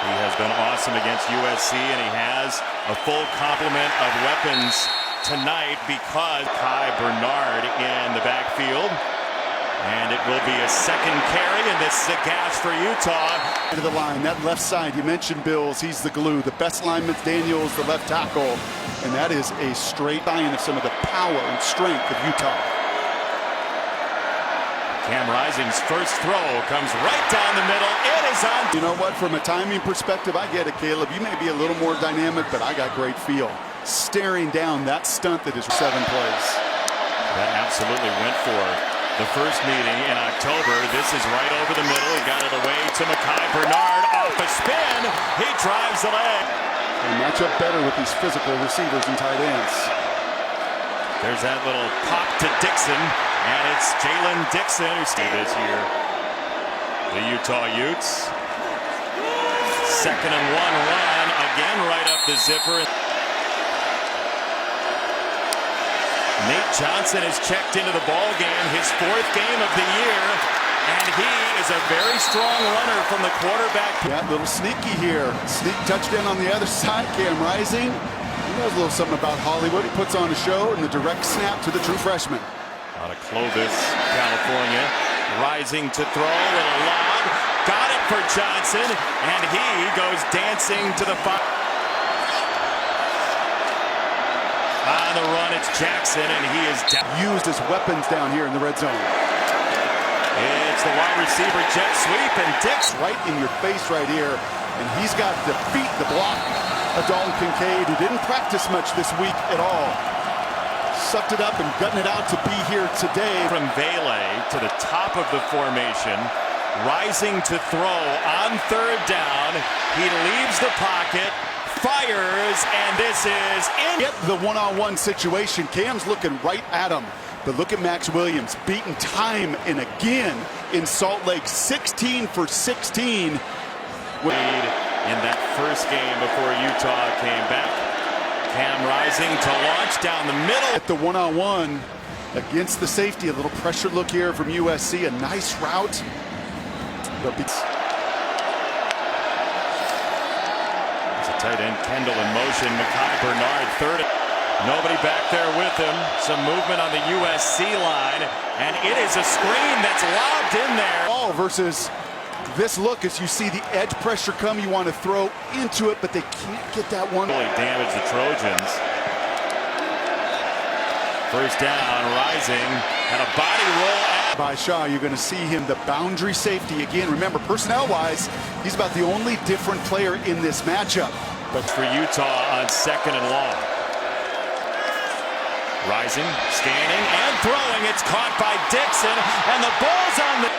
He has been awesome against USC, and he has a full complement of weapons tonight because Kai Bernard in the backfield. And it will be a second carry, and this is a gas for Utah. To the line, that left side, you mentioned Bills, he's the glue. The best lineman, Daniels, the left tackle. And that is a straight line of some of the power and strength of Utah. Cam Rising's first throw comes right down the middle. It is on. You know what? From a timing perspective, I get it, Caleb. You may be a little more dynamic, but I got great feel. Staring down that stunt that is 7 plays. That absolutely went for the first meeting in October. This is right over the middle. He got it away to Kai Bernard off a spin. He drives the leg. They match up better with these physical receivers and tight ends. There's that little pop to Dixon, and it's Jalen Dixon who stayed this year. The Utah Utes. 2nd and 1 run, again right up the zipper. Nate Johnson has checked into the ball game, his 4th game of the year, and he is a very strong runner from the quarterback. Yeah, a little sneaky here. Sneak touchdown on the other side. Cam Rising. He knows a little something about Hollywood. He puts on a show, and the direct snap to the true freshman. Out of Clovis, California. Rising to throw, little lob. Got it for Johnson, and he goes dancing to the fire. On the run, it's Jackson, and he is used as weapons down here in the red zone. It's the wide receiver jet sweep, and Dix right in your face right here, and he's got to beat the block of Dalton Kincaid, who didn't practice much this week at all. Sucked it up and gutting it out to be here today. From Vele to the top of the formation, Rising to throw on 3rd down. He leaves the pocket, fires, and this is in. Get the one-on-one situation. Cam's looking right at him. But look at Max Williams, beaten time and again in Salt Lake, 16 for 16. In that first game before Utah came back. Cam Rising to launch down the middle. At the one-on-one against the safety, a little pressure look here from USC, a nice route. There's a tight end, Kendall in motion. Kai Bernard, 3rd. Nobody back there with him. Some movement on the USC line, and it is a screen that's lobbed in there. All versus this look as you see the edge pressure come. You want to throw into it, but they can't get that one. Really damage the Trojans. First down, Rising, and a body roll by Shaw. You're going to see him, the boundary safety again. Remember, personnel-wise, he's about the only different player in this matchup. But for Utah on 2nd and long. Rising, standing, and throwing. It's caught by Dixon, and the ball's on the...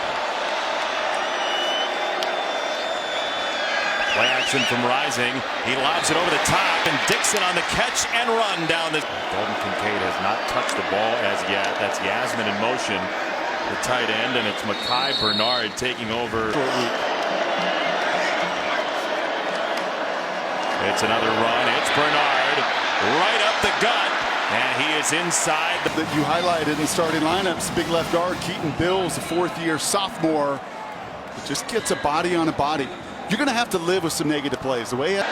Play action from Rising. He lobs it over the top, and Dixon on the catch and run down the... Dalton Kincaid has not touched the ball as yet. That's Yasmin in motion, the tight end, and it's Kai Bernard taking over. It's another run. It's Bernard right up the gut, and he is inside. That you highlighted in the starting lineups, big left guard, Keaton Bills, a 4th-year sophomore. It just gets a body on a body. You're going to have to live with some negative plays. The way Kincaid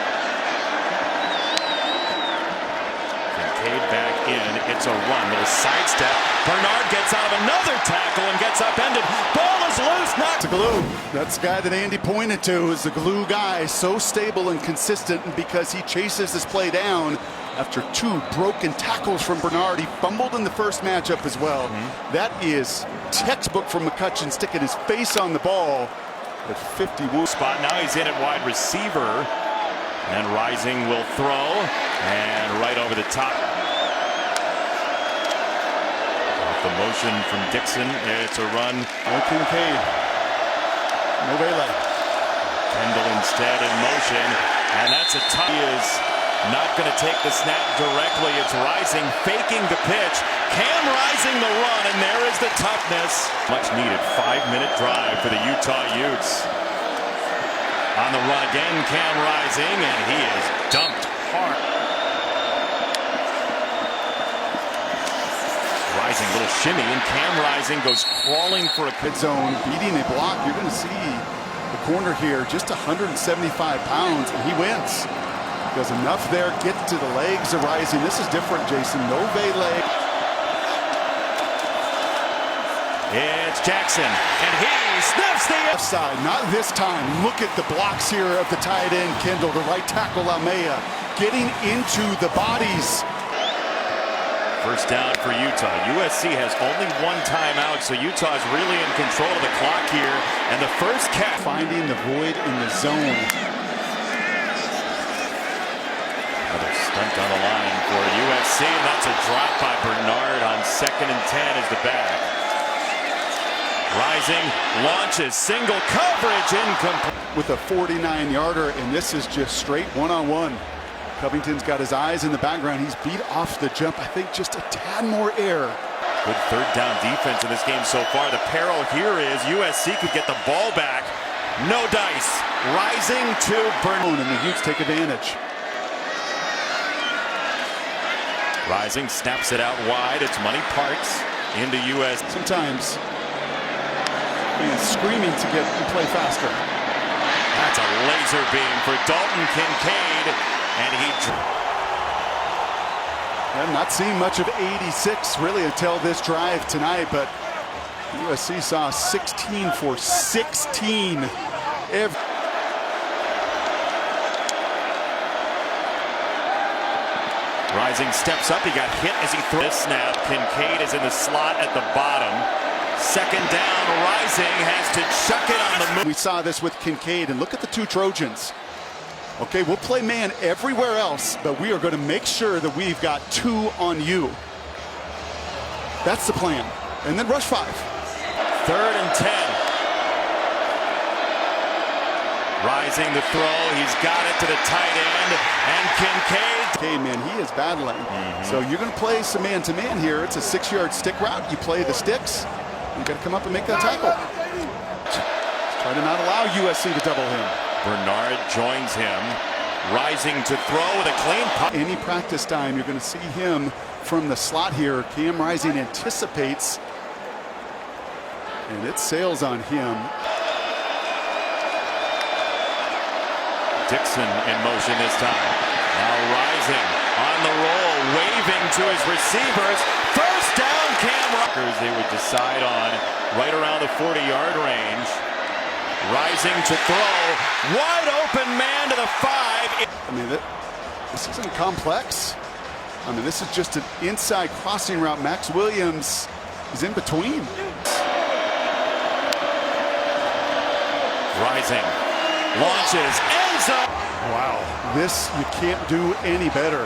back in. It's a run. Little sidestep. Bernard gets out of another tackle and gets upended. Ball is loose. Not the glue. That's the guy that Andy pointed to is the glue guy. So stable and consistent, and because he chases this play down after 2 broken tackles from Bernard. He fumbled in the first matchup as well. That is textbook from McCutcheon, sticking his face on the ball. At 51 spot. Now he's in at wide receiver, and Rising will throw, and right over the top. Off the motion from Dixon, it's a run. No Kincaid. No Vele. Kendall instead in motion, and that's a tough. He is not going to take the snap directly. It's Rising faking the pitch. Cam Rising the run, and there is the toughness. Much needed 5-minute drive for the Utah Utes. On the run again, Cam Rising, and he is dumped hard. Rising, little shimmy, and Cam Rising goes crawling for a good zone, beating a block. You're going to see The corner here, just 175 pounds, and he wins. Does enough there, get to the legs of Rising. This is different, Jason. No leg. It's Jackson, and he sniffs the Left side, not this time. Look at the blocks here of the tight end, Kendall, the right tackle, Almeida, getting into the bodies. First down for Utah. USC has only one timeout, so Utah is really in control of the clock here. And the first catch. Finding the void in the zone. Another stunt on the line for USC, and that's a drop by Bernard on 2nd and 10 as the back. Rising, launches, single coverage, incomplete. With a 49-yarder, and this is just straight one-on-one. Covington's got his eyes in the background. He's beat off the jump, I think just a tad more air. Good third down defense in this game so far. The peril here is USC could get the ball back. No dice. Rising to Bernard. And the Utes take advantage. Rising snaps it out wide. It's Money Parks into US. Sometimes he's screaming to get and play faster. That's a laser beam for Dalton Kincaid, and I'm not seeing much of 86 really until this drive tonight, but USC saw 16 for 16. Rising steps up. He got hit as he threw this snap. Kincaid is in the slot at the bottom. 2nd down. Rising has to chuck it on the move. We saw this with Kincaid, and look at the two Trojans. Okay, we'll play man everywhere else, but we are going to make sure that we've got 2 on you. That's the plan. And then rush 5. 3rd and 10. Rising the throw. He's got it to the tight end. And Kincaid. Okay, man, he is battling. So you're going to play some man-to-man here. It's a 6-yard stick route. You play the sticks. You got to come up and make that tackle. Try to not allow USC to double him. Bernard joins him. Rising to throw with a clean pop. Any practice time, you're going to see him from the slot here. Cam Rising anticipates. And it sails on him. Dixon in motion this time. Now Rising on the roll, waving to his receivers. First down, Cam Rockers. They would decide on right around the 40-yard range. Rising to throw. Wide open man to the 5. I mean, this isn't complex. I mean, this is just an inside crossing route. Max Williams is in between. Rising. Launches. End zone. Wow. This, you can't do any better.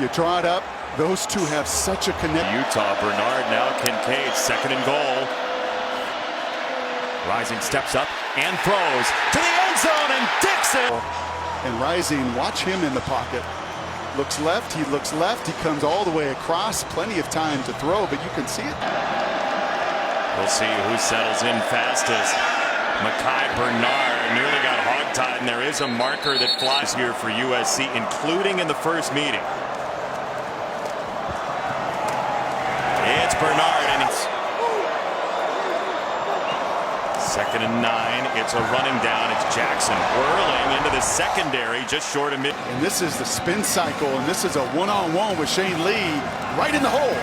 You draw it up. Those two have such a connection. Utah, Bernard, now Kincaid, 2nd and goal. Rising steps up and throws to the end zone, and Dixon. And Rising, watch him in the pocket. Looks left, he comes all the way across. Plenty of time to throw, but you can see it. We'll see who settles in fastest. Mekhi Bernard nearly got hogtied, and there is a marker that flies here for USC, including in the first meeting. It's Bernard, and it's 2nd and 9. It's a running down. It's Jackson whirling into the secondary, just short of mid. And this is the spin cycle, and this is a one-on-one with Shane Lee right in the hole.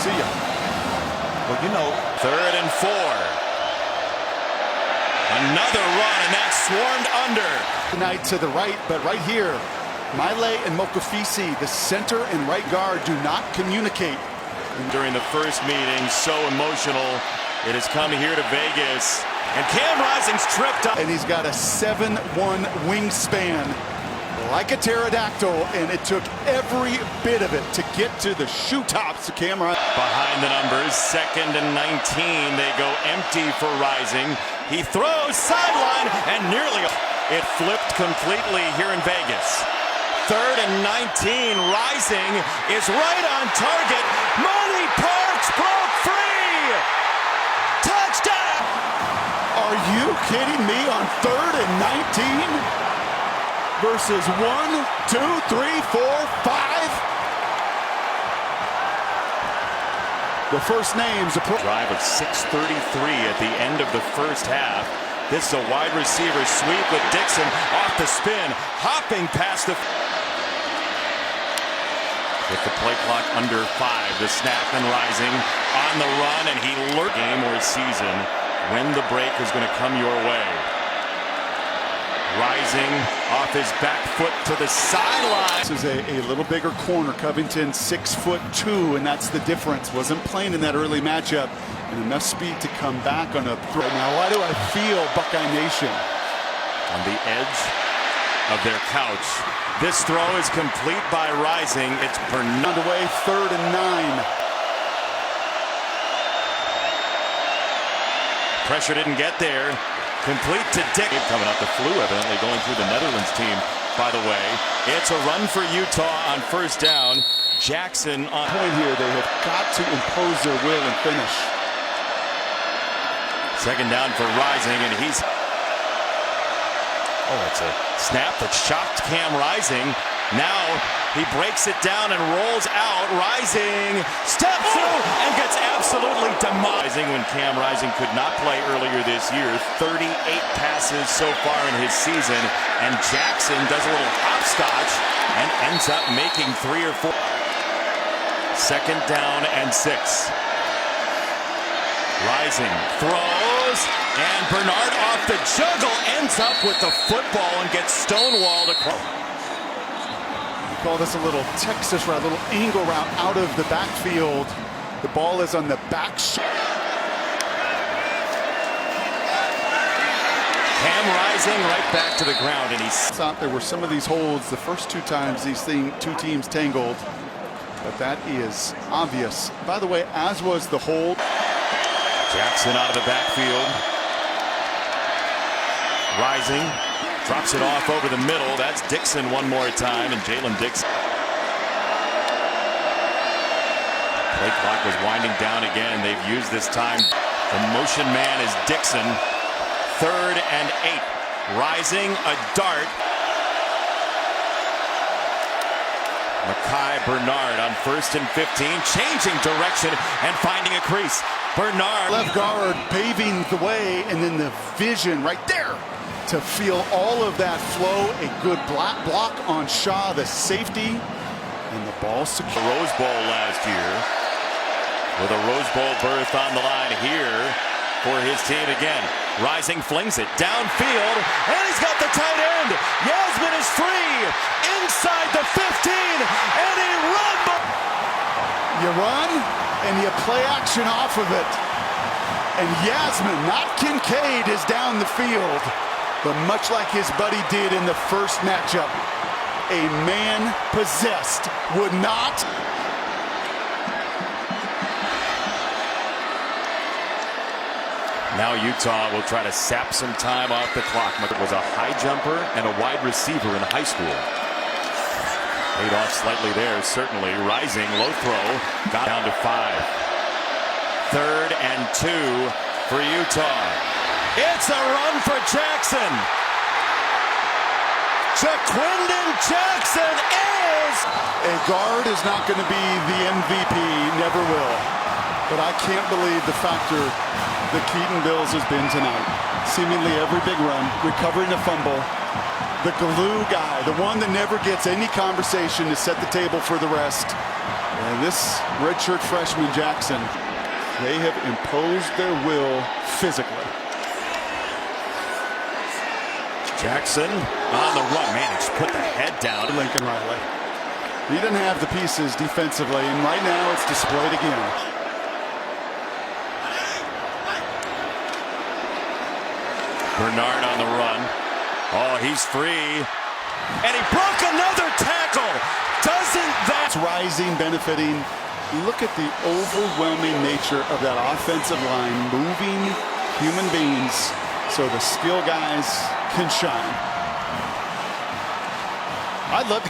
See ya. Well, you know, 3rd and 4. Another run, and that's swarmed under. Tonight to the right, but right here, Miley and Mokafisi, the center and right guard, do not communicate. During the first meeting, so emotional. It has come here to Vegas, and Cam Rising's tripped up. And he's got a 7'1" wingspan, like a pterodactyl, and it took every bit of it to get to the shoe tops of Cam Rising. Behind the numbers, 2nd and 19. They go empty for Rising. He throws sideline, and nearly it flipped completely here in Vegas. 3rd and 19. Rising is right on target. Money Parks broke free. Touchdown! Are you kidding me? On 3rd and 19 versus 1, 2, 3, 4, 5. The first names. Drive of 6:33 at the end of the first half. This is a wide receiver sweep with Dixon off the spin, hopping past the... With the play clock under 5, the snap and Rising on the run, and he lurks game or season when the break is going to come your way. Rising off his back foot to the sideline. This is a little bigger corner. Covington 6'2", and that's the difference. Wasn't playing in that early matchup, and enough speed to come back on a throw. Now, why do I feel Buckeye Nation? On the edge of their couch. This throw is complete by Rising. It's Bernard away, 3rd and 9. Pressure didn't get there. Complete to Dick. Coming up, the flu evidently going through the Netherlands team, by the way. It's a run for Utah on first down. Jackson on point here. They have got to impose their will and finish. Second down for Rising, and he's... Oh, it's a snap that shocked Cam Rising. Now he breaks it down and rolls out. Rising steps through and gets absolutely demolished. When Cam Rising could not play earlier this year, 38 passes so far in his season, and Jackson does a little hopscotch and ends up making 3 or 4. Second down and 6. Rising throws, and Bernard off the juggle ends up with the football and gets stonewalled across. Call this a little Texas route, a little angle route out of the backfield. The ball is on the back. Cam Rising right back to the ground, and he's thought there were some of these holds the first 2 times these two teams tangled, but that is obvious. By the way, as was the hold. Jackson out of the backfield. Rising drops it off over the middle. That's Dixon one more time, and Jalen Dixon. Play clock was winding down again. They've used this time. The motion man is Dixon. 3rd and 8. Rising a dart. Mekhi Bernard on 1st and 15, changing direction and finding a crease. Bernard. Left guard paving the way, and then the vision right there to feel all of that flow. A good block on Shaw, the safety, and the ball secure. The Rose Bowl last year, with a Rose Bowl berth on the line here for his team again. Rising flings it downfield, and he's got the tight end. Yasmin is free inside the 15, and he runs. You run, and you play action off of it. And Yasmin, not Kincaid, is down the field. But much like his buddy did in the first matchup, a man possessed would not. Now Utah will try to sap some time off the clock. It was a high jumper and a wide receiver in high school. Paid off slightly there, certainly. Rising, low throw, got down to 5. 3rd and 2 for Utah. It's a run for Jackson. Jaquindon Jackson is... A guard is not going to be the MVP, never will. But I can't believe the factor the Keaton Bills has been tonight. Seemingly every big run, recovering a fumble. The glue guy, the one that never gets any conversation to set the table for the rest. And this redshirt freshman Jackson, they have imposed their will physically. Jackson on the run. Man, he just put the head down. Lincoln Riley. He doesn't have the pieces defensively, and right now it's displayed again. Bernard on the run. Oh, he's free. And he broke another tackle. Doesn't that... Rising, benefiting. Look at the overwhelming nature of that offensive line, moving human beings so the skill guys can shine. I'd love